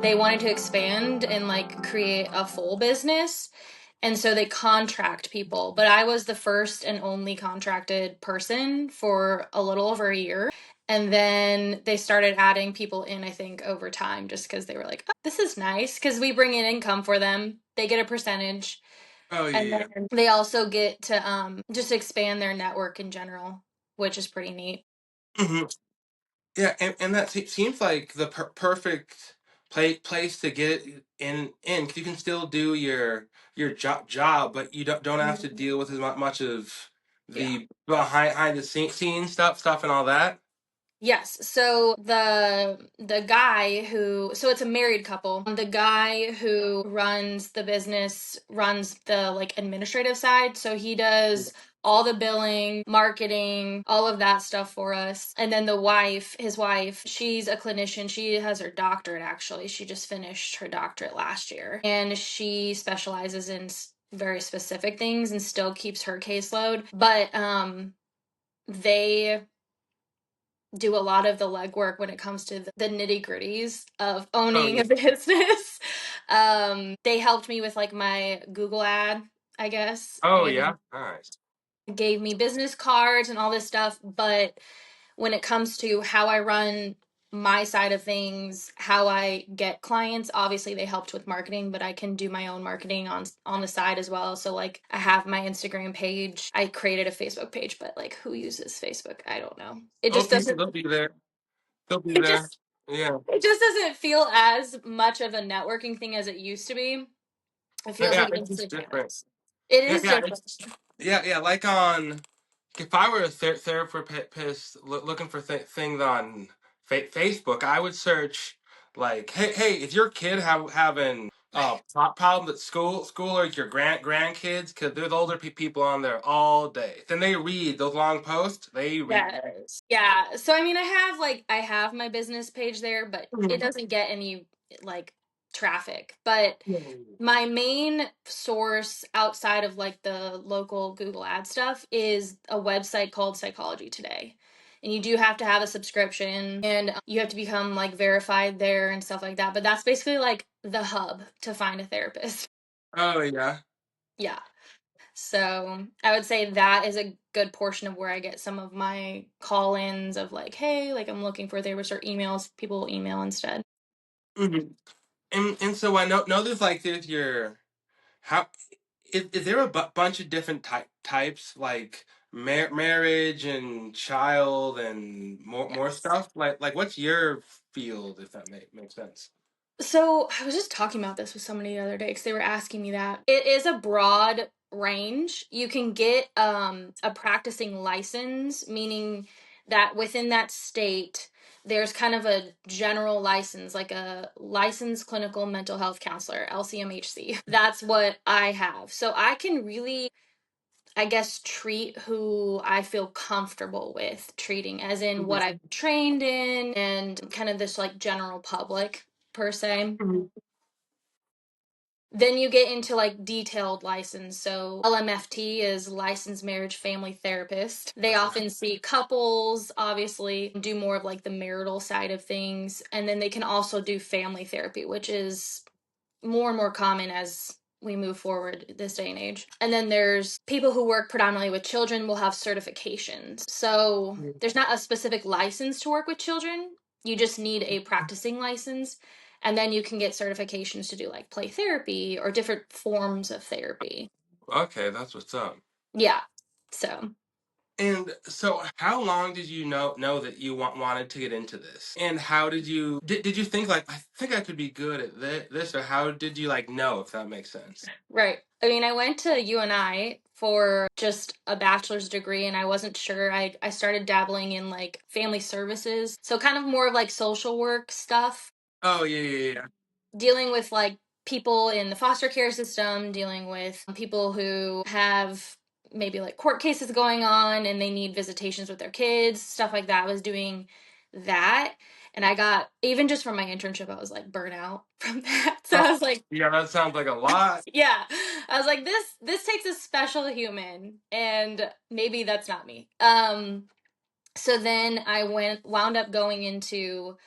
They wanted to expand and like create a full business. And so they contract people, but I was the first and only contracted person for a little over a year. And then they started adding people in, I think, over time, just because they were like, oh, this is nice because we bring in income for them. They get a percentage. Oh And yeah, then they also get to just expand their network in general, which is pretty neat. yeah. Yeah, and that seems like the perfect place to get in 'cause you can still do your job, but you don't have to Mhm. deal with as much of Yeah. the behind the scenes stuff and all that. Yes. So the guy who so it's a married couple. The guy who runs the business runs the like administrative side. So he does all the billing, marketing, all of that stuff for us. And then the wife, his wife, she's a clinician. She has her doctorate actually. She just finished her doctorate last year. And she specializes in very specific things and still keeps her caseload. But they do a lot of the legwork when it comes to the nitty gritties of Oh owning a yeah. business. They helped me with like my Google ad, I guess, Oh and yeah. Nice. gave me business cards and all this stuff. But when it comes to how I run my side of things, how I get clients, obviously they helped with marketing, but I can do my own marketing on the side as well. So like I have my Instagram page. I created a Facebook page, but like who uses Facebook? I don't know. It Oh, just people, doesn't they'll be there. They'll be it there. just Yeah. it just doesn't feel as much of a networking thing as it used to be. It feels Yeah, like it's just different. instantaneous. It Yeah, is yeah, different. it's yeah. Like on if I were a therapist looking for things on Facebook, I would search like, hey, is your kid having problems at school, or your grandkids? Because there's older people on there all day. Then they read those long posts. They read. Yes. Yeah. So I mean I have my business page there, but it Mhm. doesn't get any like traffic. But my main source outside of like the local Google ad stuff is a website called Psychology Today. And you do have to have a subscription and you have to become like verified there and stuff like that. But that's basically like the hub to find a therapist. Oh yeah. Yeah. So I would say that is a good portion of where I get some of my call ins of like, hey, like I'm looking for a therapist or emails. People will email instead. hmm and so I know there's your how is there a bunch of different types like marriage and child and more Yes. stuff like what's your field if that makes sense? So I was just talking about this with somebody the other day because they were asking me that. It is a broad range. You can get a practicing license, meaning that within that state, there's kind of a general license, like a licensed clinical mental health counselor, LCMHC. That's what I have. So I can really, I guess, treat who I feel comfortable with treating, as in what I've trained in and kind of this like general public per se. Mhm. Then you get into like detailed license. So LMFT is licensed marriage family therapist. They often see couples, obviously, do more of like the marital side of things. And then they can also do family therapy, which is more and more common as we move forward this day and age. And then there's people who work predominantly with children will have certifications. So there's not a specific license to work with children. You just need a practicing license. And then you can get certifications to do like play therapy or different forms of therapy. Okay, that's what's up. Yeah. So And so how long did you know that you wanted to get into this, and how did you think like I think I could be good at this, or how did you like know if that makes sense? right. I mean, I went to UNI for just a bachelor's degree and I wasn't sure. I started dabbling in like family services. So kind of more of like social work stuff, Oh yeah. dealing with like people in the foster care system, dealing with people who have maybe like court cases going on and they need visitations with their kids, stuff like that. I was doing that. And I got, even just from my internship, I was like burnout from that. So Oh, I was like, yeah, that sounds like a lot. yeah, I was like, this takes a special human, and maybe that's not me. So then I wound up going into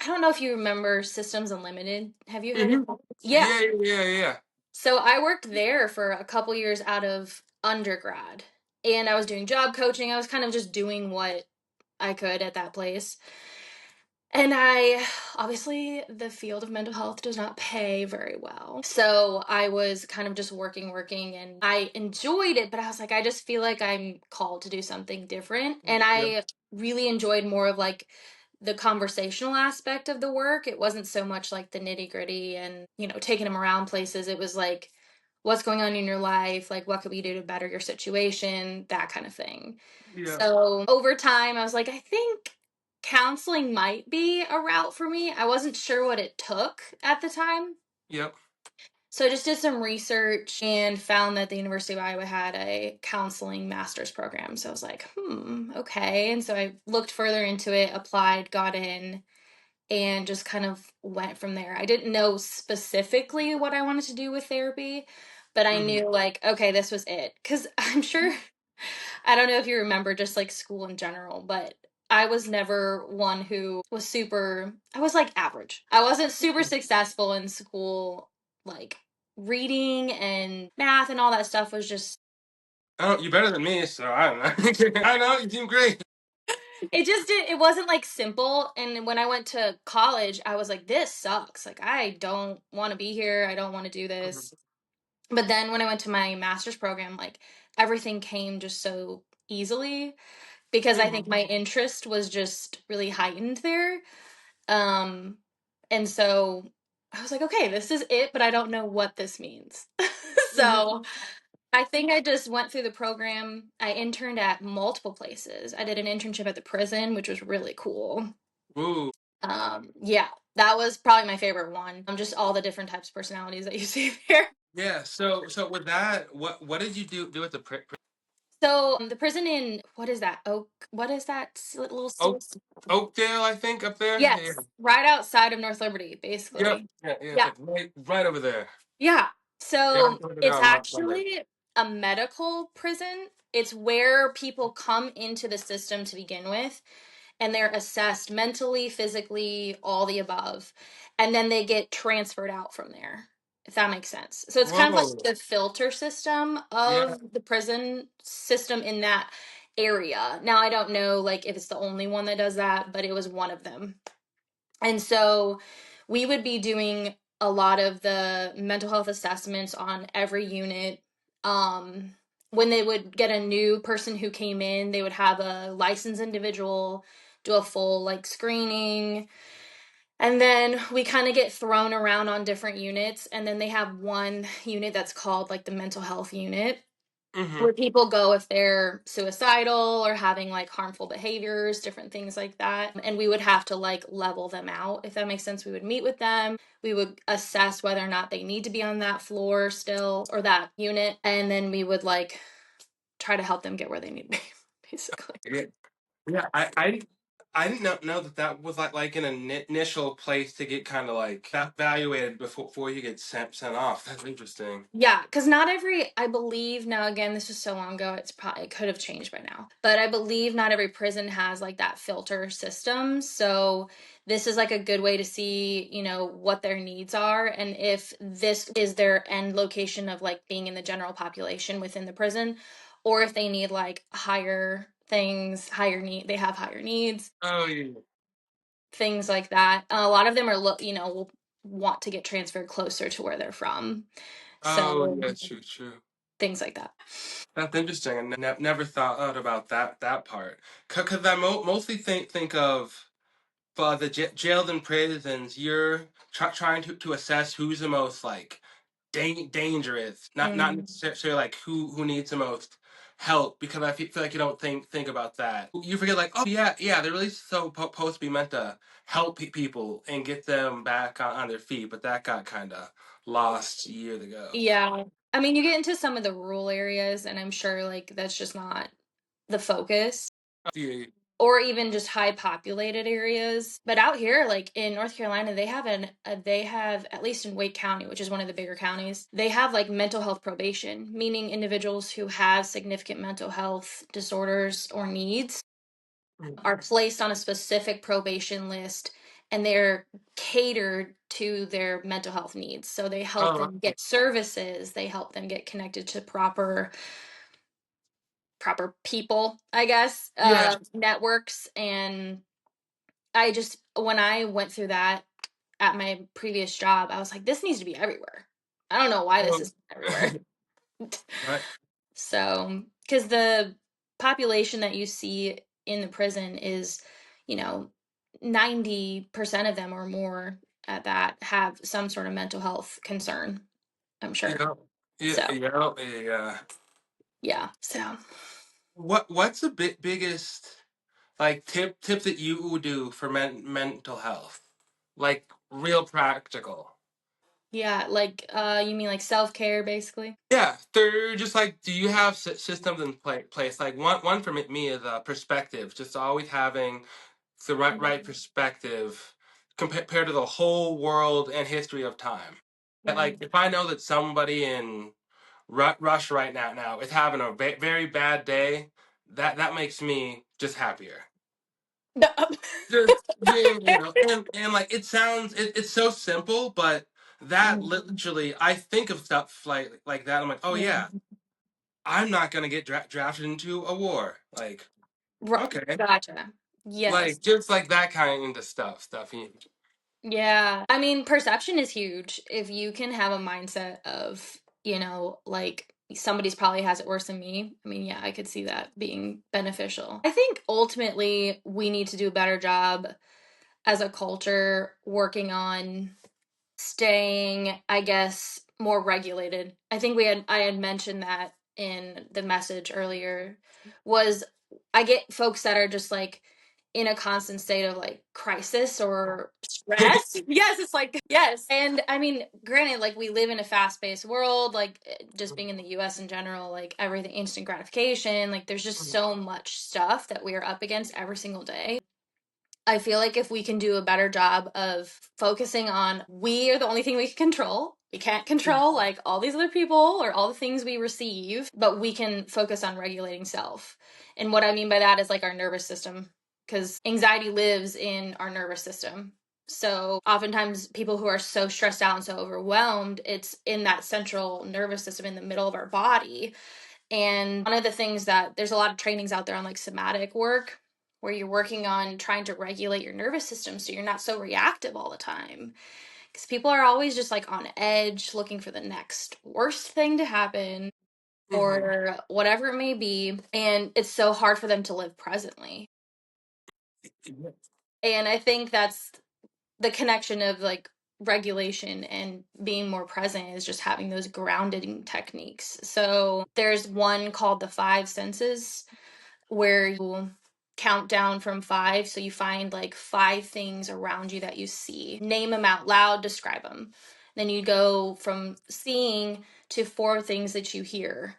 I don't know if you remember Systems Unlimited. Have you heard of Hmm. that? Yeah. Yeah, yeah, yeah, So I worked there for a couple years out of undergrad, and I was doing job coaching. I was kind of just doing what I could at that place. And I obviously, the field of mental health does not pay very well. So I was kind of just working, and I enjoyed it, but I was like, I just feel like I'm called to do something different. And yeah, I really enjoyed more of like the conversational aspect of the work. It wasn't so much like the nitty gritty and, taking them around places. It was like, what's going on in your life? Like, what could we do to better your situation? That kind of thing. yeah, So over time, I was like, I think counseling might be a route for me. I wasn't sure what it took at the time. yep. So I just did some research and found that the University of Iowa had a counseling master's program. So I was like, okay. And so I looked further into it, applied, got in, and just kind of went from there. I didn't know specifically what I wanted to do with therapy, but I Hmm. knew like, okay, this was it. Because I'm sure I don't know if you remember just like school in general, but I was never one who was I was like average. I wasn't super successful in school, like reading and math and all that stuff was just, I don't. You're better than me, so I don't know. I know you do great. it wasn't like simple. And when I went to college, I was like, this sucks. Like, I don't want to be here. I don't want to do Hmm. this. But then when I went to my master's program, like everything came just so easily because I think Hmm. my interest was just really heightened there. Um, and so I was like, okay, this is it, but I don't know what this means. So Hmm. I think I just went through the program. I interned at multiple places. I did an internship at the prison, which was really cool. Ooh. Yeah, that was probably my favorite one. Just all the different types of personalities that you see there. Yeah. So with that, what did you do at the So the prison in what is that? What is that little Oak city? Oakdale? I think up there. Yeah. Yes, right outside of North Liberty, Yep. basically. Yeah. Yeah. Yeah. It's like right over there. Yeah. Yeah. I'm So going it's down Monday. actually a medical prison. It's where people come into the system to begin with, and they're assessed mentally, physically, all the above. And then they get transferred out from there, if that makes sense. So it's kind of like Whoa. the filter system Yeah. of the prison system in that area. Now, I don't know like if it's the only one that does that, but it was one of them. And so we would be doing a lot of the mental health assessments on every unit. Um, when they would get a new person who came in, they would have a licensed individual do a full like screening. And then we kind of get thrown around on different units. And then they have one unit that's called like the mental health unit Hmm. where people go if they're suicidal or having like harmful behaviors, different things like that. And we would have to like level them out, if that makes sense. We would meet with them, we would assess whether or not they need to be on that floor still or that unit. And then we would like try to help them get where they need to be, basically. Yeah. Yeah. I didn't know that that was like an initial place to get kind of like evaluated before you get sent off. That's interesting. Yeah, because not every, I believe now, again, this was so long ago, it could have changed by now. But I believe not every prison has like that filter system. So this is like a good way to see, what their needs are and if this is their end location of like being in the general population within the prison, or if they need like higher things, they have higher needs, Oh yeah. things like that. A lot of them are, will want to get transferred closer to where they're from. Oh So yeah. True. True. things like that. That's interesting. I never thought about that part. Because I mostly think of for the jails and prisons, you're trying to assess who's the most like dangerous, not Mm. necessarily like who needs the most help. Because I feel like you don't think about that. You forget like, oh yeah, they're really supposed to be meant to help people and get them back on their feet, but that got kind of lost years ago. Yeah. I mean, you get into some of the rural areas, and I'm sure like that's just not the focus, Yeah. or even just high populated areas. But out here, like in North Carolina, they have, at least in Wake County, which is one of the bigger counties, they have like mental health probation, meaning individuals who have significant mental health disorders or needs are placed on a specific probation list, and they're catered to their mental health needs. So they help Oh, them get services, they help them get connected to proper people, I guess, yeah. networks. And I just, when I went through that at my previous job, I was like, this needs to be everywhere. I don't know why this Oh, is everywhere. right. So, because the population that you see in the prison is, you know, 90% of them or more at that have some sort of mental health concern, I'm sure. Yeah. Yeah. So, Yeah. Yeah. yeah. So, What's the biggest like tip that you would do for mental health? Like real practical. yeah, like, you mean like self care, basically? Yeah, they're just like, do you have systems in place? Like one for me is perspective, just always having the right Mhm. perspective compared to the whole world and history of time. Yeah. Like if I know that somebody in Rush right now is having a very bad day, that makes me just happier. Just and like it sounds it's so simple, but that Mhm. literally I think of stuff like that. I'm like, oh yeah, Mhm. I'm not gonna get drafted into a war. Like, okay, Gotcha. Yes. like just like that kind of stuff. Yeah. I mean, perception is huge. If you can have a mindset of, like somebody's probably has it worse than me. I mean, yeah, I could see that being beneficial. I think ultimately we need to do a better job as a culture working on staying, I guess, more regulated. I think I had mentioned that in the message earlier was I get folks that are just like in a constant state of like crisis or stress. Yes, it's like yes. And I mean, granted, like we live in a fast-paced world, like just being in the US in general, like everything instant gratification, like there's just so much stuff that we are up against every single day. I feel like if we can do a better job of focusing on we are the only thing we can control. We can't control like all these other people or all the things we receive, but we can focus on regulating self. And what I mean by that is like our nervous system, because anxiety lives in our nervous system. So oftentimes people who are so stressed out and so overwhelmed, it's in that central nervous system in the middle of our body. And one of the things that there's a lot of trainings out there on like somatic work where you're working on trying to regulate your nervous system so you're not so reactive all the time. Because people are always just like on edge looking for the next worst thing to happen Hmm. or whatever it may be. And it's so hard for them to live presently. And I think that's the connection of like regulation and being more present is just having those grounding techniques. So there's one called the five senses where you count down from five. So you find like five things around you that you see, name them out loud, describe them. Then you go from seeing to four things that you hear,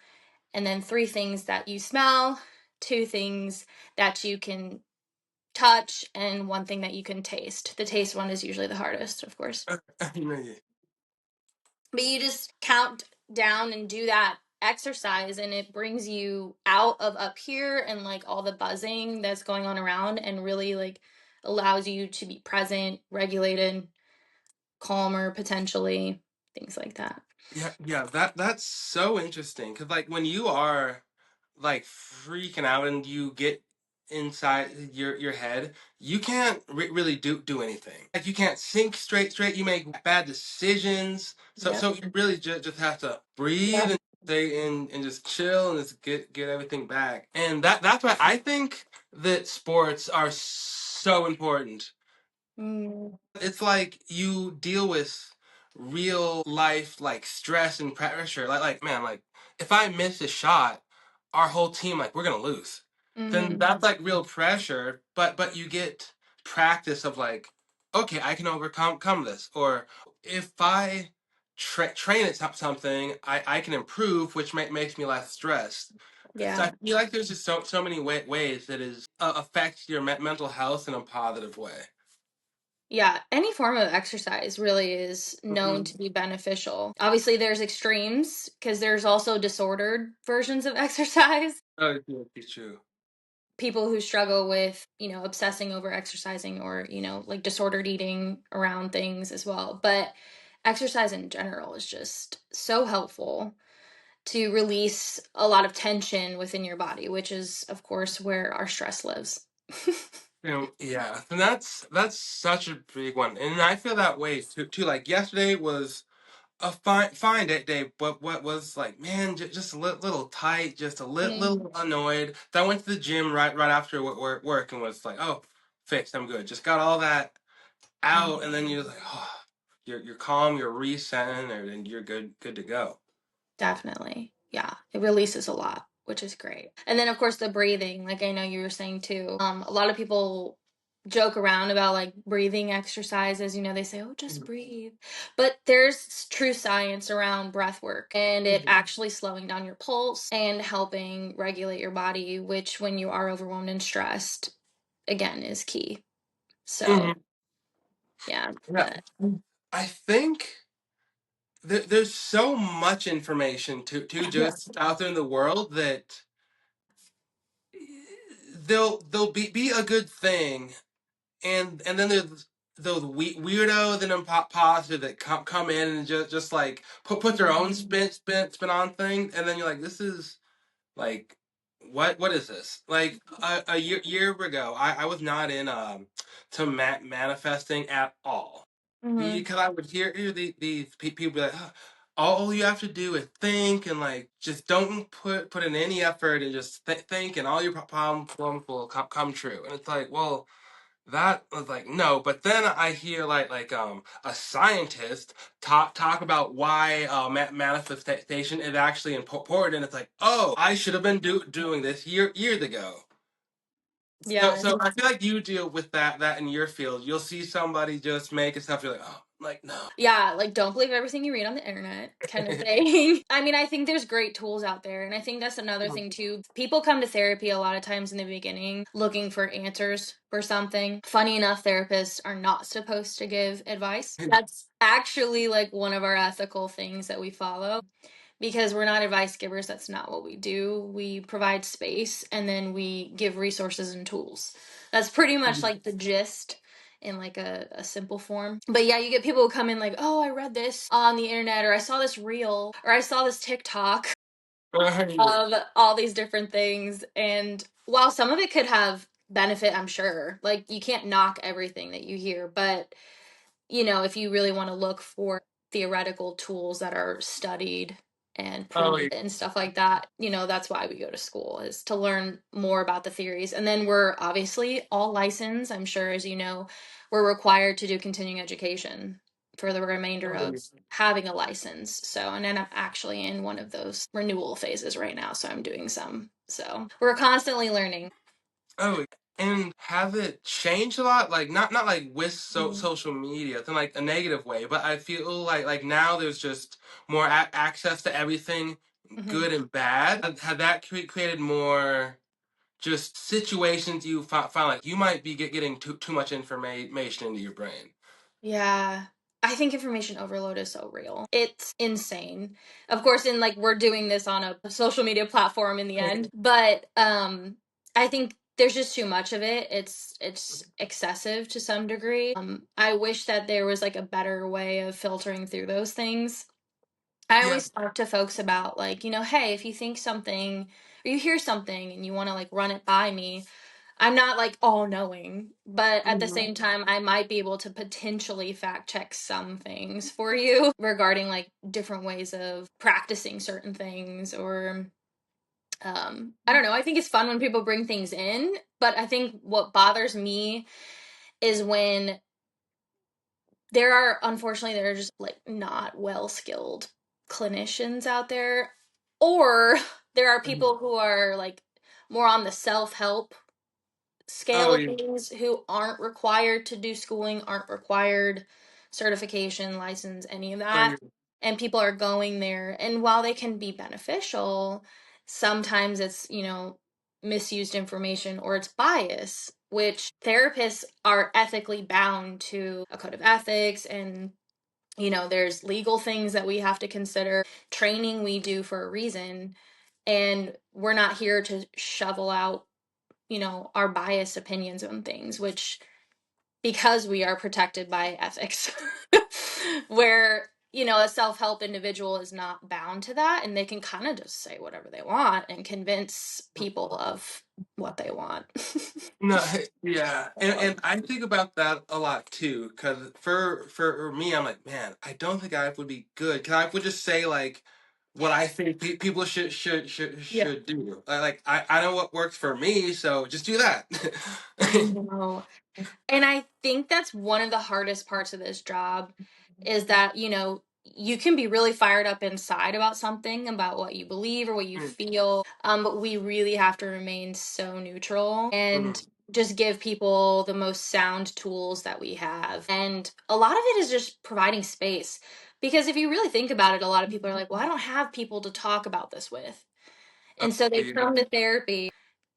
and then three things that you smell, two things that you can touch, and one thing that you can taste. The taste one is usually the hardest, of course. Yeah. But you just count down and do that exercise and it brings you out of up here and like all the buzzing that's going on around and really like allows you to be present, regulated, calmer potentially, things like that. Yeah, that's so interesting because like when you are like freaking out and you get inside your head, you can't really do anything. Like you can't think straight. You make bad decisions. Yep. So you really just have to breathe Yep. and stay in and just chill and just get everything back. And that's why I think that sports are so important. Mm, It's like you deal with real life like stress and pressure. Like man, like if I miss a shot, our whole team like we're gonna lose. Then mm-hmm. that's like real pressure. But you get practice of like, okay, I can overcome this. Or if I train at something, I can improve, which makes me less stressed. So Yeah. I feel like there's just so many ways that is affect your mental health in a positive way. Yeah, any form of exercise really is known Mhm. to be beneficial. Obviously, there's extremes because there's also disordered versions of exercise. Oh, yeah, it's true. people who struggle with, obsessing over exercising or, like disordered eating around things as well. But exercise in general is just so helpful to release a lot of tension within your body, which is, of course, where our stress lives. Yeah, and that's such a big one, and I feel that way too. Like yesterday was a fine day, but what was like, man, just a little tight, just a Mm, little annoyed. So I went to the gym right after work and was like, oh, fixed, I'm good. Just got all that mm. out, and then you're like, oh, you're calm, you're resetting, and you're good to go. Definitely. Yeah. It releases a lot, which is great. And then of course the breathing, like I know you were saying too. A lot of people joke around about like breathing exercises, they say, "Oh, just Mhm. breathe." But there's true science around breath work and it actually slowing down your pulse and helping regulate your body, which when you are overwhelmed and stressed, again, is key. So, Mhm. yeah, Yeah, but I think there's so much information to just out there in the world that they'll be a good thing, and then there's those weirdos and imposters that come in and just like put their own spin on things, and then you're like, this is like, what is this? Like a year ago, I was not in to manifesting at all, Mhm. because I would hear these people be like, "Oh, all you have to do is think, and like just don't put in any effort, and just think, and all your problems will come true." And it's like, well, that was like, no. But then I hear like a scientist talk about why manifestation is actually important, and it's like, oh, I should have been doing this years ago. So, Yeah. so I feel like you deal with that in your field. You'll see somebody just making stuff. You're like, oh, like no. Yeah, like don't believe everything you read on the internet kind of thing. I mean, I think there's great tools out there. And I think that's another thing too. People come to therapy a lot of times in the beginning looking for answers for something. Funny enough, therapists are not supposed to give advice. That's actually like one of our ethical things that we follow because we're not advice givers. That's not what we do. We provide space and then we give resources and tools. That's pretty much like the gist in like a simple form. But yeah, you get people who come in like, "Oh, I read this on the internet or I saw this reel or I saw this TikTok Right. of all these different things." And while some of it could have benefit, I'm sure, like you can't knock everything that you hear, but if you really want to look for theoretical tools that are studied and Oh, proven and stuff like that, that's why we go to school is to learn more about the theories. And then we're obviously all licensed. I'm sure, as you know, we're required to do continuing education for the remainder of having a license. So, and then I'm actually in one of those renewal phases right now. So I'm doing some. So we're constantly learning. oh, and has it changed a lot? Like not like with Mhm. social media, in like a negative way, but I feel like now there's just more access to everything, Mhm. good and bad. Had that created more just situations you find like you might be getting too much information into your brain. Yeah. I think information overload is so real. It's insane. Of course, in like we're doing this on a social media platform in the end, but I think there's just too much of it. It's excessive to some degree. I wish that there was like a better way of filtering through those things. I Yeah. always talk to folks about like, hey, if you think something or you hear something and you want to like run it by me, I'm not like all knowing, but at the Mhm. same time, I might be able to potentially fact check some things for you regarding like different ways of practicing certain things or I don't know. I think it's fun when people bring things in, but I think what bothers me is when there are just like not well skilled clinicians out there or there are people who are like more on the self help scale Oh of yeah. things who aren't required to do schooling, aren't required certification, license, any of Oh that. yeah. And people are going there. And while they can be beneficial, sometimes it's, misused information or it's bias, which therapists are ethically bound to a code of ethics and there's legal things that we have to consider, training we do for a reason, and we're not here to shovel out our biased opinions on things, which because we are protected by ethics, where, a self help individual is not bound to that and they can kind of just say whatever they want and convince people of what they want. No, yeah, and I think about that a lot too. Because for me, I'm like, man, I don't think I would be good. Cause I would just say like what I think people Yeah. should do. Like I know what works for me, so just do that. I know. And I think that's one of the hardest parts of this job is that, you can be really fired up inside about something, about what you believe or what you feel. But we really have to remain so neutral and Mhm. just give people the most sound tools that we have. And a lot of it is just providing space. Because if you really think about it, a lot of people are like, well, I don't have people to talk about this with. Oh, And so they yeah. come to therapy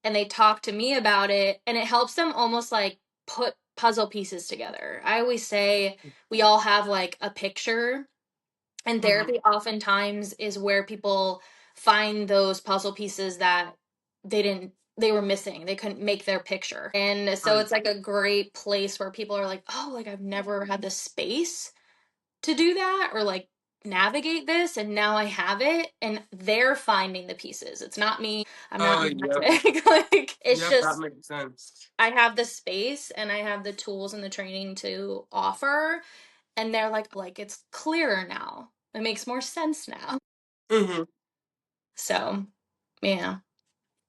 and they talk to me about it, and it helps them almost like put puzzle pieces together. I always say we all have like a picture, and Mhm. therapy oftentimes is where people find those puzzle pieces that they were missing. They couldn't make their picture. And so Right. it's like a great place where people are like, "Oh, like I've never had the space to do that or like navigate this, and now I have it." And they're finding the pieces. It's not me. I'm Oh, not yep, magic. Like it's yep. That just makes sense. I have the space and I have the tools and the training to offer, and they're like it's clearer now. It makes more sense now. Hmm. So, yeah.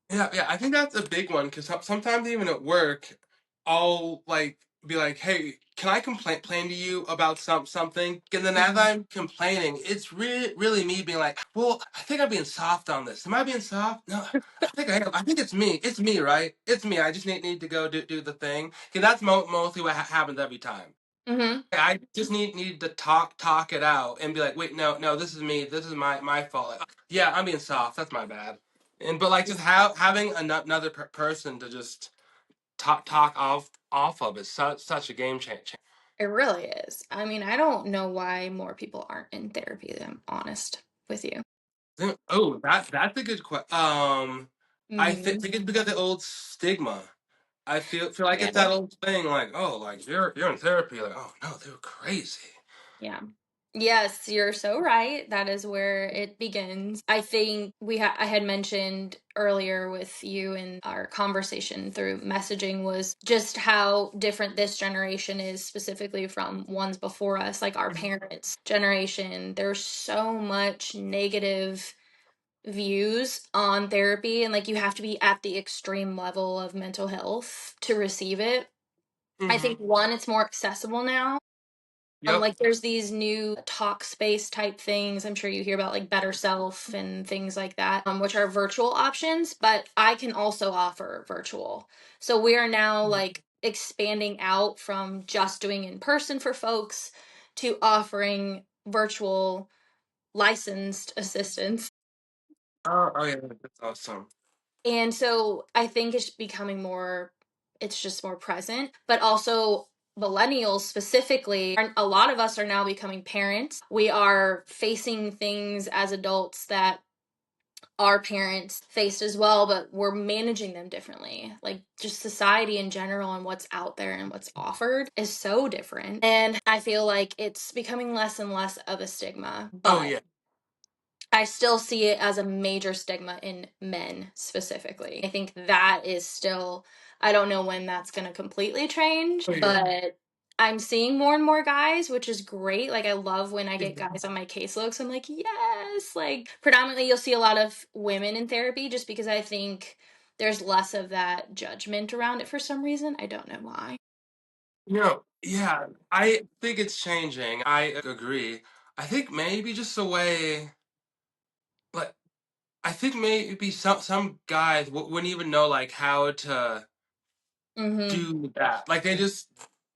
Yeah, yeah, I think that's a big one because sometimes even at work, I'll like be like, "Hey, can I complain to you about something?" And then as Mhm. I'm complaining, it's really me being like, "Well, I think I'm being soft on this. Am I being soft? No, I think I am. I think it's me. It's me, right? It's me. I just need to go do the thing." Because that's mostly what happens every time. Mhm. I just need to talk it out and be like, wait, no, this is me. This is my fault. Like, yeah, I'm being soft. That's my bad. And but like just having another person to just talk off of is such a game changer. It really is. I mean, I don't know why more people aren't in therapy, I'm honest with you. Oh, that's a good question. I Mhm. think it's because of the old stigma. I feel like Yeah. it's that old thing, like, oh, like you're in therapy, like, oh no, they were crazy. Yeah. Yes, you're so right. That is where it begins. I think I had mentioned earlier with you in our conversation through messaging was just how different this generation is specifically from ones before us, like our parents' generation. There's so much negative views on therapy, and like you have to be at the extreme level of mental health to receive it. I Mm-hmm. think one, it's more accessible now. Yep. Like there's these new talk space type things. I'm sure you hear about like Better Self and things like that, which are virtual options, but I can also offer virtual. So we are now like expanding out from just doing in person for folks to offering virtual licensed assistants. Oh yeah, that's awesome. And so I think it's becoming it's just more present, but also millennials specifically, a lot of us are now becoming parents. We are facing things as adults that our parents faced as well, but we're managing them differently. Like just society in general and what's out there and what's offered is so different. And I feel like it's becoming less and less of a stigma, Oh but yeah. I still see it as a major stigma in men specifically. I think that is still, I don't know when that's going to completely change, Oh yeah. but I'm seeing more and more guys, which is great. Like, I love when I get guys on my caseload. So I'm like, yes. Like, predominantly, you'll see a lot of women in therapy just because I think there's less of that judgment around it for some reason. I don't know why. Yeah, I think it's changing. I agree. I think maybe just the way, like, I think maybe some guys wouldn't even know like how to Mm-hmm. do that. Like they just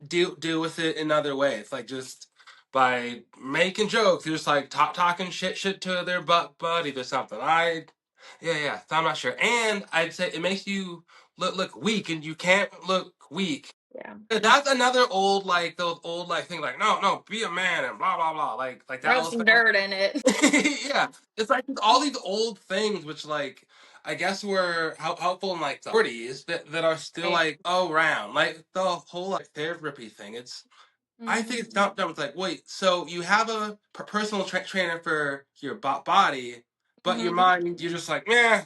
deal with it in other ways, like just by making jokes, just like talking shit to their buddy or something. Yeah. So I'm not sure, and I'd say it makes you look weak, and you can't look weak. Yeah. That's another old like those old like thing like no be a man and blah blah blah like that Rub old some stuff. dirt in it. Yeah, it's like all these old things which like I guess we're helpful in like the 40s that are still Right. like around. Like the whole like therapy thing. I think it's Mhm. dumb. It's like, wait, so you have a personal trainer for your body, but your Mhm. mind, you're just like, yeah,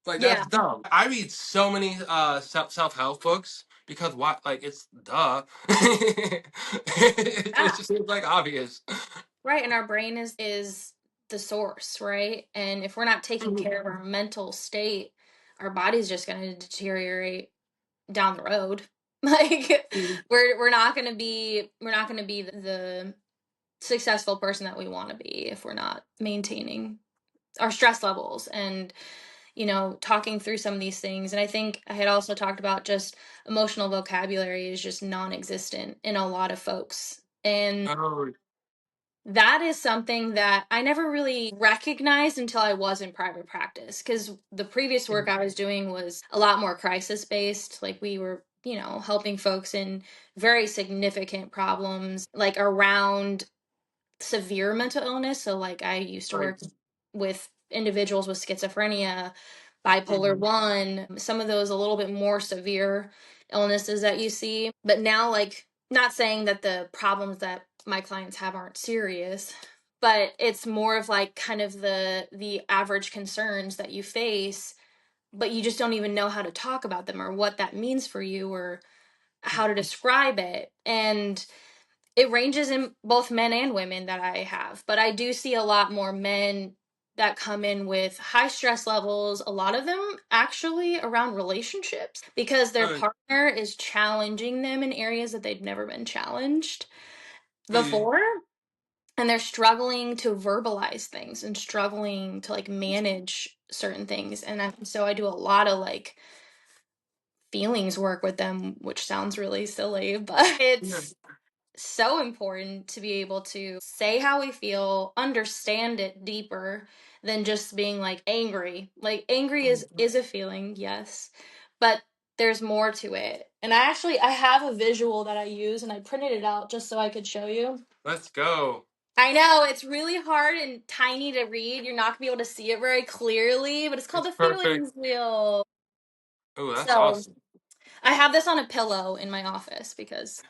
like Yeah. that's dumb. I read so many self help books because like it's duh. It Yeah. just seems like obvious. Right. And our brain is the source, right? And if we're not taking Mhm. care of our mental state, our body's just going to deteriorate down the road. Like we're not going to be the successful person that we want to be if we're not maintaining our stress levels and talking through some of these things. And I think I had also talked about just emotional vocabulary is just non-existent in a lot of folks. And Oh, that is something that I never really recognized until I was in private practice, because the previous work I was doing was a lot more crisis based. Like we were, helping folks in very significant problems, like around severe mental illness. So, like, I used to right. work with individuals with schizophrenia, bipolar Mhm. 1, some of those a little bit more severe illnesses that you see. But now, like, not saying that the problems that my clients have aren't serious, but it's more of like kind of the average concerns that you face, but you just don't even know how to talk about them or what that means for you or how to describe it. And it ranges in both men and women that I have, but I do see a lot more men that come in with high stress levels, a lot of them actually around relationships because their Oh, partner is challenging them in areas that they've never been challenged yeah. before, and they're struggling to verbalize things and struggling to like manage certain things. And so I do a lot of like feelings work with them, which sounds really silly, but Yeah. it's so important to be able to say how we feel, understand it deeper than just being like angry. Like angry is a feeling, yes, but there's more to it. And I have a visual that I use and I printed it out just so I could show you. Let's go. I know it's really hard and tiny to read. You're not gonna be able to see it very clearly, but it's called It's the perfect. feelings wheel. Oh, that's So awesome. I have this on a pillow in my office because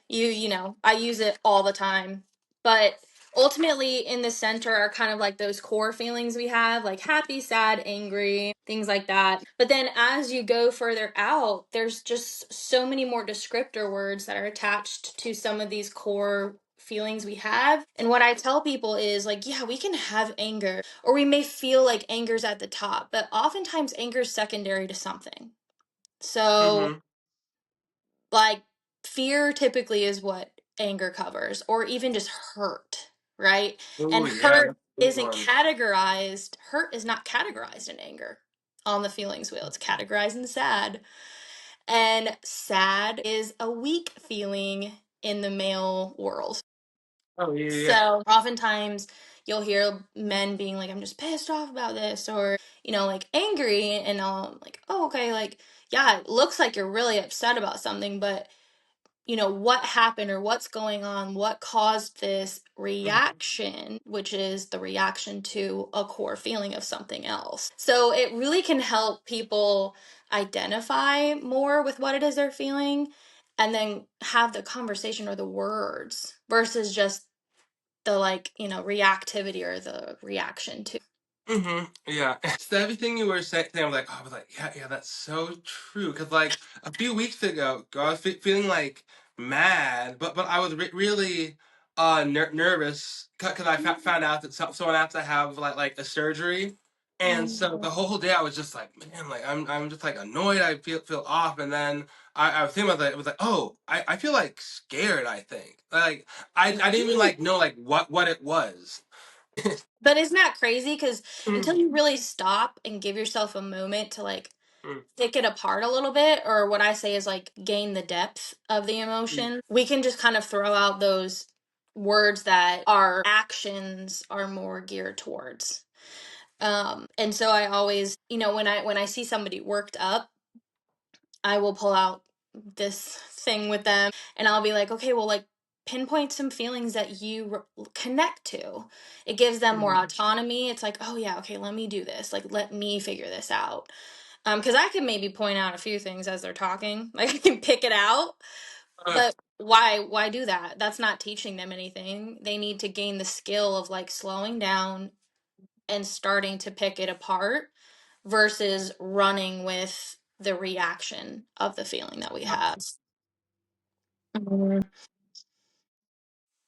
I use it all the time. But ultimately in the center are kind of like those core feelings we have, like happy, sad, angry, things like that. But then as you go further out, there's just so many more descriptor words that are attached to some of these core feelings we have. And what I tell people is like, yeah, we can have anger, or we may feel like anger's at the top, but oftentimes anger's secondary to something. So Mm-hmm. like fear typically is what anger covers, or even just hurt, right? Oh, And yeah, hurt that's a good isn't one. categorized, hurt is not categorized in anger on the feelings wheel. It's categorized in sad. And sad is a weak feeling in the male world. Oh, yeah, yeah. So oftentimes you'll hear men being like, I'm just pissed off about this, or, like angry. And I'm like, oh, okay, like, yeah, it looks like you're really upset about something, but what happened or what's going on, what caused this Mhm. reaction, which is the reaction to a core feeling of something else. So it really can help people identify more with what it is they're feeling and then have the conversation or the words versus just the like, reactivity or the reaction to. Mm-hmm. Yeah. So everything you were saying, I was like, yeah, yeah, that's so true. Because like a few weeks ago, I was feeling like mad, but I was really nervous because I found out that someone has to have like a surgery, and so Mhm. the whole day I was just like, man, like I'm just like annoyed. I feel off, and then I was thinking about that. It was like, oh, I feel like scared. I think like I didn't even like know like what it was. But isn't that crazy? Because Mm, until you really stop and give yourself a moment to like pick it apart a little bit, or what I say is like gain the depth of the mm, emotion, we can just kind of throw out those words that our actions are more geared towards. And so I always, when I see somebody worked up, I will pull out this thing with them and I'll be like, okay, well, like, pinpoint some feelings that you connect to. It gives them more autonomy. It's like, oh yeah, okay, let me do this. Like, let me figure this out. Because I can maybe point out a few things as they're talking. Like I can pick it out, Uh, but why do that? That's not teaching them anything. They need to gain the skill of like slowing down and starting to pick it apart versus running with the reaction of the feeling that we have. Mhm.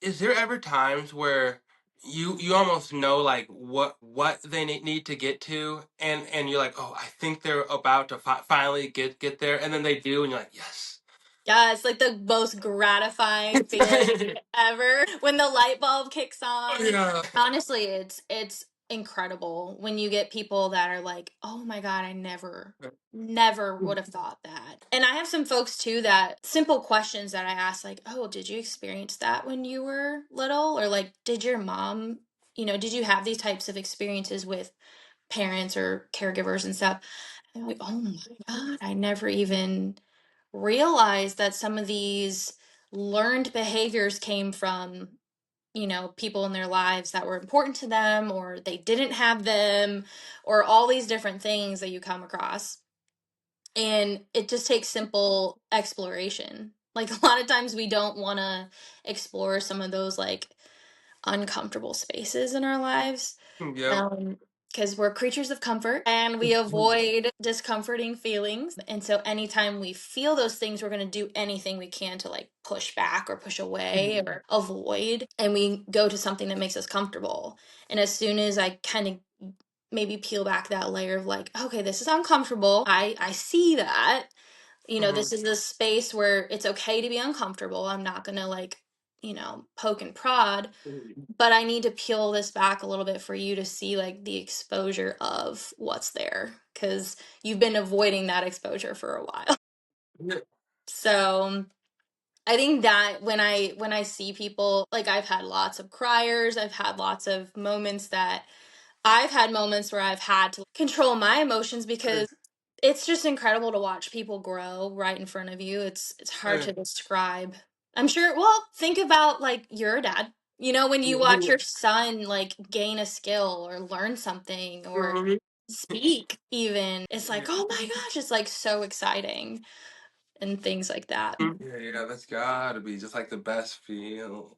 is there ever times where you almost know like what they need to get to, and you're like, oh, I think they're about to finally get there, and then they do, and you're like, yes. Yeah, it's like the most gratifying feeling ever when the light bulb kicks on. Yeah. Honestly, it's incredible when you get people that are like, "Oh my God, I never would have thought that." And I have some folks too that simple questions that I ask like, "Oh, did you experience that when you were little?" Or like, "Did your mom, did you have these types of experiences with parents or caregivers and stuff?" And I'm like, "Oh my God, I never even realized that some of these learned behaviors came from people in their lives that were important to them, or they didn't have them, or all these different things that you come across. And it just takes simple exploration. Like a lot of times we don't want to explore some of those like uncomfortable spaces in our lives. Yep. Um, because we're creatures of comfort and we avoid discomforting feelings. And so anytime we feel those things, we're going to do anything we can to like push back or push away or avoid. And we go to something that makes us comfortable. And as soon as I kind of maybe peel back that layer of like, okay, this is uncomfortable. I see that. Mhm. This is a space where it's okay to be uncomfortable. I'm not going to like, poke and prod, but I need to peel this back a little bit for you to see like the exposure of what's there because you've been avoiding that exposure for a while. Yeah. So I think that when I see people, like I've had lots of criers, I've had lots of moments that I've had moments where I've had to control my emotions because it's just incredible to watch people grow right in front of you. It's hard to describe. I'm sure, well, think about like your dad. When you watch your son like gain a skill or learn something or Mhm. speak even. It's like, "Oh my gosh, it's like so exciting." And things like that. Yeah, yeah, that's gotta be just like the best feeling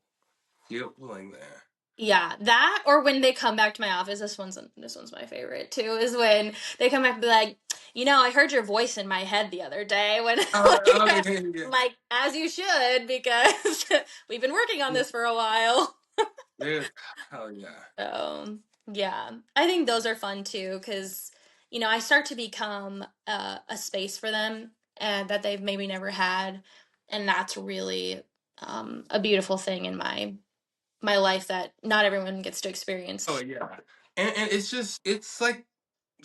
there. Yeah, that or when they come back to my office, this one's my favorite too, is when they come back and be like, I heard your voice in my head the other day when Oh, like, yeah, yeah, like as you should because we've been working on yeah. this for a while. Dude, hell yeah. So, yeah. I think those are fun too cuz I start to become a space for them and that they've maybe never had, and that's really a beautiful thing in my life that not everyone gets to Oh experience. yeah. And it's like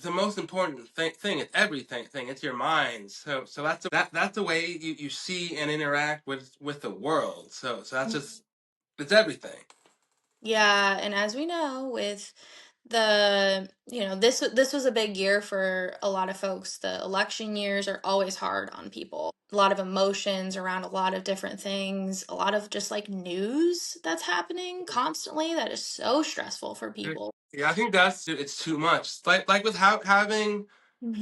the most important thing. It's everything thing. It's your mind. So that's the way you see and interact with the world. So that's just it's everything. Yeah, and as we know, with this was a big year for a lot of folks. The election years are always hard on people. A lot of emotions around a lot of different things, a lot of just like news that's happening constantly that is so stressful for people. Yeah, I think that's it's too much. Like with having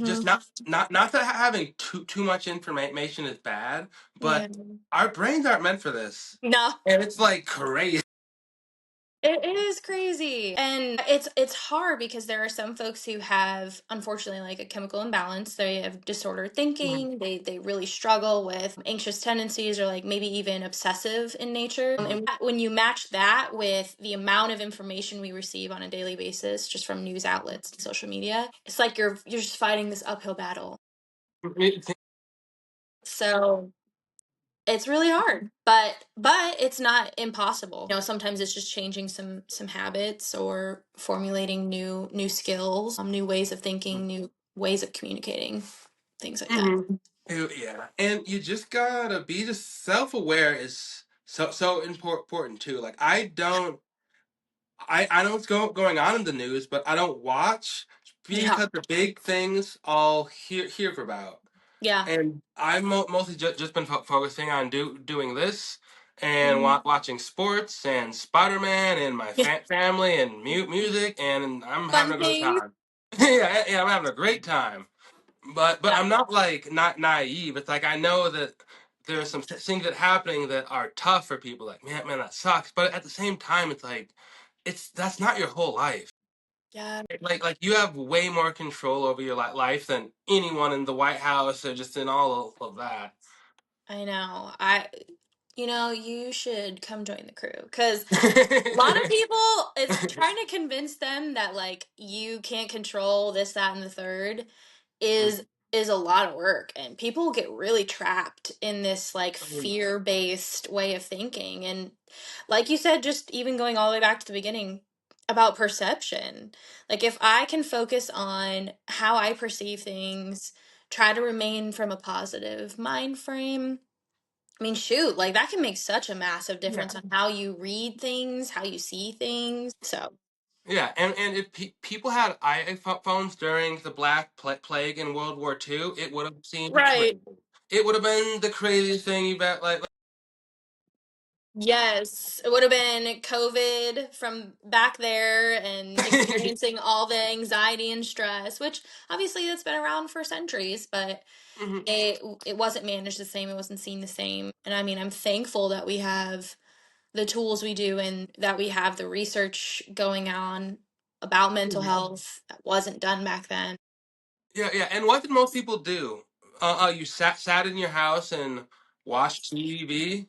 just Hmm. not that having too much information is bad, Yeah. but our brains aren't meant for this, No. and it's like crazy. It is crazy. And it's hard because there are some folks who have unfortunately like a chemical imbalance. They have disordered thinking. They really struggle with anxious tendencies or like maybe even obsessive in nature. And when you match that with the amount of information we receive on a daily basis just from news outlets and social media, it's like you're just fighting this uphill battle. So it's really hard, but it's not impossible. Sometimes it's just changing some habits or formulating new skills, new ways of thinking, new ways of communicating, things like that. Mhm. Yeah, and you just gotta be just self-aware is so important too. Like I know what's going on in the news, but I don't watch Yeah. because the big things I'll hear about. Yeah. And I've mostly just been focusing on doing this, and Mhm. watching sports and Spider-Man and my family and music, and I'm having Fun a good things. time. Yeah, I'm having a great time. But Yeah, I'm not like not naive. It's like I know that there's some things that happening that are tough for people. Like man, that sucks. But at the same time, it's like that's not your whole life. yeah, Like you have way more control over your life than anyone in the White House or just in all of that. I know. You should come join the crew because a lot of people, it's trying to convince them that like you can't control this, that, and the third is is a lot of work, and people get really trapped in this like fear-based way of thinking. And like you said, just even going all the way back to the beginning about perception. Like if I can focus on how I perceive things, try to remain from a positive mind frame. I mean, shoot, like that can make such a massive Yeah. difference on how you read things, how you see things. So, Yeah, and if people had iPhones during the Black Plague in World War II, it would have seemed right. crazy. It would have been the craziest thing you've ever like. Yes, it would have been COVID from back there and experiencing all the anxiety and stress, which obviously that's been around for centuries, but Mhm, it wasn't managed the same, it wasn't seen the same. And I mean, I'm thankful that we have the tools we do and that we have the research going on about mental mhm. health that wasn't done back then. Yeah. And what did most people do? You sat in your house and watched TV.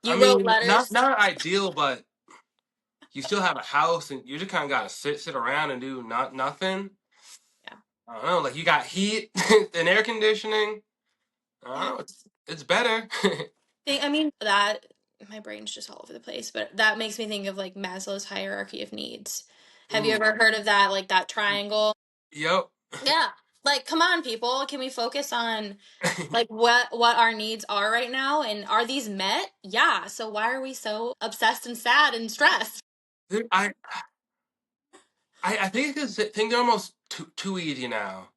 I You wrote mean, letters. not ideal, but you still have a house, and you just kind of gotta sit around and do nothing. Yeah. I don't know, like you got heat and air conditioning. I don't Yeah. know, it's better. I mean, that my brain's just all over the place, but that makes me think of like Maslow's hierarchy of needs. Have you Ooh, ever heard of that, like that triangle? yep. Yeah. Like, come on, people. Can we focus on like what our needs are right now and are these met? Yeah. So why are we so obsessed and sad and stressed? Dude, I think it's things are almost too easy now.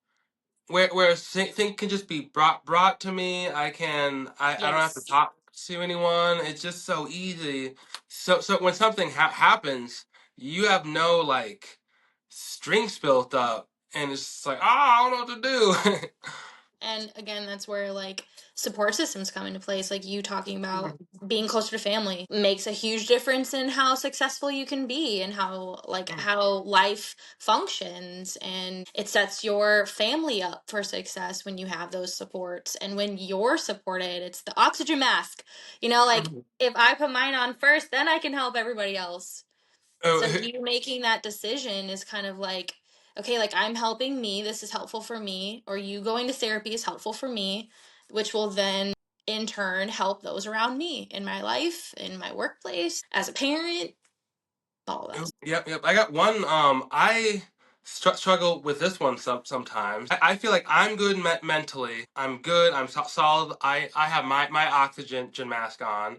Where things can just be brought to me. I don't have to Yes. talk to anyone. It's just so easy. So when something happens, you have no like strings built up, and it's just like I don't know what to do. And again, that's where like support systems come into place. Like you talking about being closer to family makes a huge difference in how successful you can be and how life functions. And it sets your family up for success when you have those supports. And when you're supported, it's the oxygen mask. Like if I put mine on first, then I can help everybody else. So Oh, you making that decision is kind of like, okay, like I'm helping me, this is helpful for me, or you going to therapy is helpful for me, which will then in turn help those around me in my life, in my workplace, as a parent, all of that. yep. I got one. I struggle with this one sometimes. I feel like I'm good mentally. I'm good. I'm solid. I have my oxygen mask on.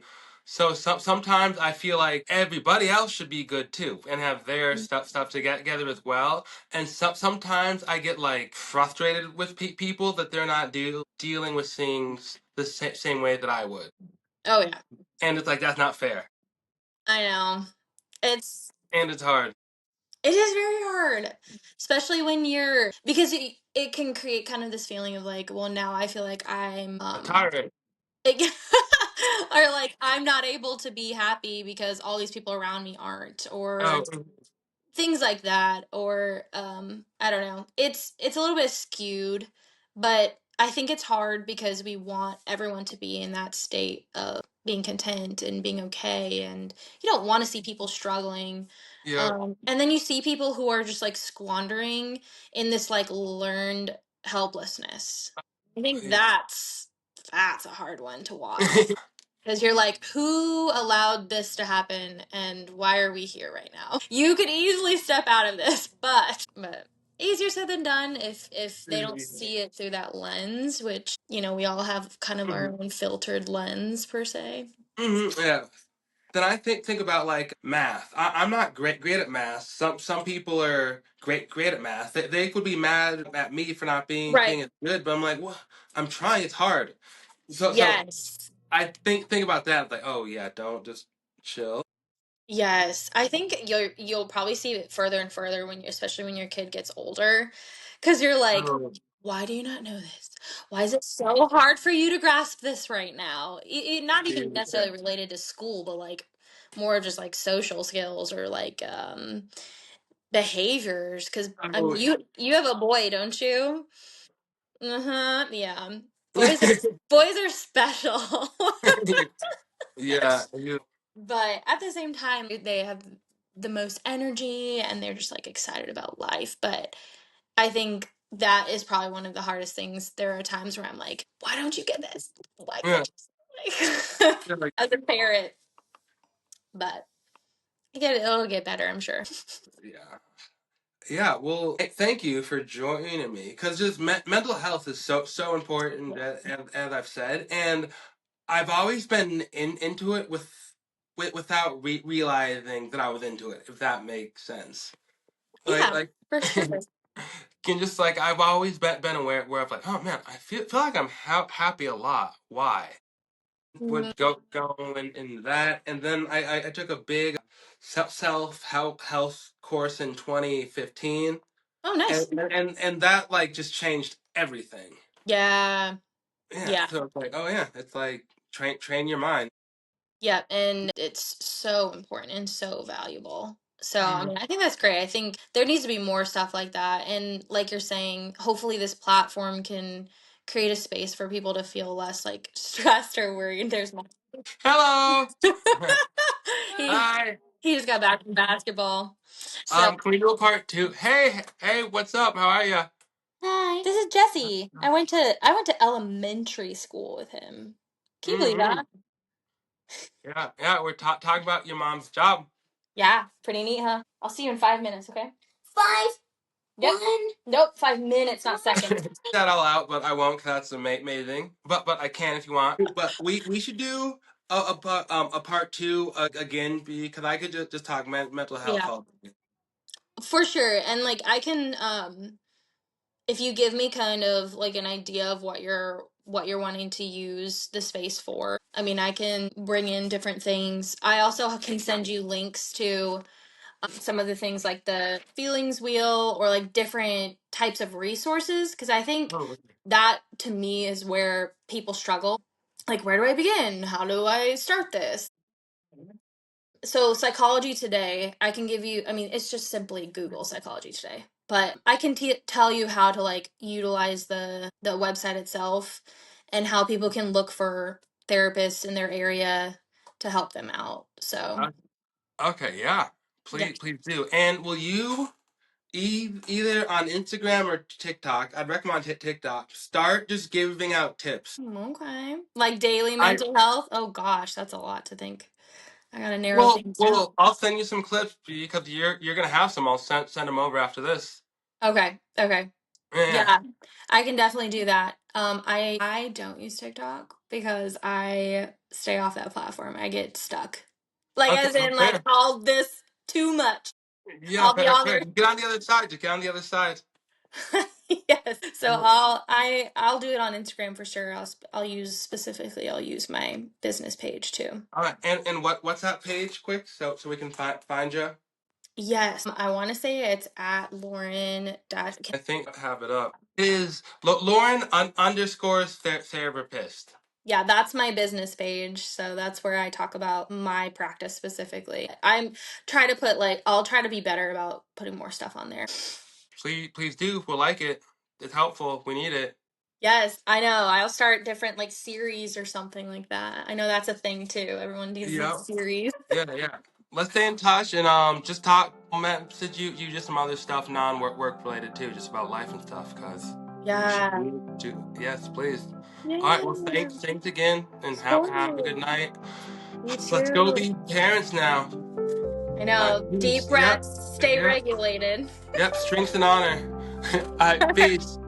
So sometimes I feel like everybody else should be good too and have their stuff to get together as well. And sometimes I get like frustrated with people that they're not dealing with things the same way that I would. Oh yeah, And it's like that's not fair. I know. It's And it's hard. it is very hard, especially when you're because it can create kind of this feeling of like, well, now I feel like I'm Tiring. It- or like I'm not able to be happy because all these people around me aren't, or Oh. things like that. Or I don't know, it's a little bit skewed, but I think it's hard because we want everyone to be in that state of being content and being okay, and you don't want to see people struggling. Yep. And then you see people who are just like squandering in this like learned helplessness. I think that's a hard one to watch because you're like, who allowed this to happen and why are we here right now? You could easily step out of this, but easier said than done if they don't see it through that lens, which we all have kind of our Mhm. own filtered lens per se. Yeah. Then I think about like math. I'm not great at math. Some people are great at math. They could be mad at me for not being Right. as good, but I'm like, what? I'm trying. It's hard. So Yes. I think about that. Like, oh yeah, don't just chill. Yes, I think you'll probably see it further and further when you, especially when your kid gets older, because you're like, Oh, why do you not know this? Why is it so hard for you to grasp this right now? Not even dude, yeah. necessarily related to school, but like more of just like social skills or like behaviors. Because I mean, Oh, you have a boy, don't you? Uh-huh. Yeah. Boys are boys are special. yeah. You, But at the same time, they have the most energy and they're just like excited about life. But I think that is probably one of the hardest things. There are times where I'm like, why don't you get this? Why yeah. can't you? Like, Yeah, like, as a parent, but it'll get better, I'm sure. yeah. Yeah, well, thank you for joining me because just mental health is so important, as I've said, and I've always been into it without realizing that I was into it. If that makes sense, Yeah, like for sure. can just like I've always been aware of like, oh man, I feel like I'm happy a lot. Why? Mm. Would go in that, and then I took a big self health course in 2015, Oh, nice. and that like just changed everything. Yeah, Yeah, yeah. so it's like, oh yeah, it's like train your mind. Yeah, and it's so important and so valuable. So, I Mm. mean, I think that's great. I think there needs to be more stuff like that. And like you're saying, hopefully this platform can create a space for people to feel less like stressed or worried. There's more. Hello. he Hi. he just got back from basketball. So, Can we do a part two? Hey, what's up? How are you? hi. This is Jesse. I went to elementary school with him. Can you believe Mm-hmm. that? Yeah. We're talking about your mom's job. Yeah, pretty neat, huh? I'll see you in 5 minutes, okay? 5. Yep. Nope, 5 minutes, not seconds. That all out, but I won't because that's amazing. But I can if you want. But we should do a part two again because I could just talk mental health Yeah, all. for sure. And like I can if you give me kind of like an idea of what you're wanting to use the space for. I mean, I can bring in different things. I also can send you links to some of the things like the feelings wheel or like different types of resources because I think Oh, that to me is where people struggle. Like, where do I begin? How do I start this? So Psychology Today, I can give you, I mean, it's just simply Google Psychology Today, but I can tell you how to like utilize the website itself and how people can look for therapists in their area to help them out. So, uh, okay, yeah. yeah. Please do. And will you either on Instagram or TikTok? I'd recommend TikTok. Start just giving out tips. Okay. Like daily I mental health? Oh gosh, that's a lot to think. I got to narrow well, things down. well, I'll send you some clips because you're gonna have some. I'll send them over after this. Okay. Okay. Yeah. Yeah, I can definitely do that. I don't use TikTok because I stay off that platform. I get stuck. Like Okay. as in like Fair. all this too much. Yeah. I'll be Fair. on Fair. there. Get on the other side. Just get on the other side. Yes. So Mm. I'll do it on Instagram for sure. I'll use my business page too. All right. And what's that page? Quick, so we can find you. Yes, I want to say it's at Lauren dash. I think I have it up. Is Lauren underscore therapist. Yeah, that's my business page. So that's where I talk about my practice specifically. I'm try to put like I'll try to be better about putting more stuff on there. Please do. We'll like it. It's helpful. We need it. Yes, I know. I'll start different like series or something like that. I know that's a thing too. Everyone needs a Yeah. series. Yeah. Let's stay in touch and just talk. Message you just some other stuff, non work related too, just about life and stuff. Cause we should Yeah. do. Yes, please. All right. Well, Yeah. thanks again, and Of have a good course. night. You Let's go too. be parents now. I All know. right. Deep Peace. Yep. breaths, stay Yep. regulated. Yep. Strength and honor. All right. Peace.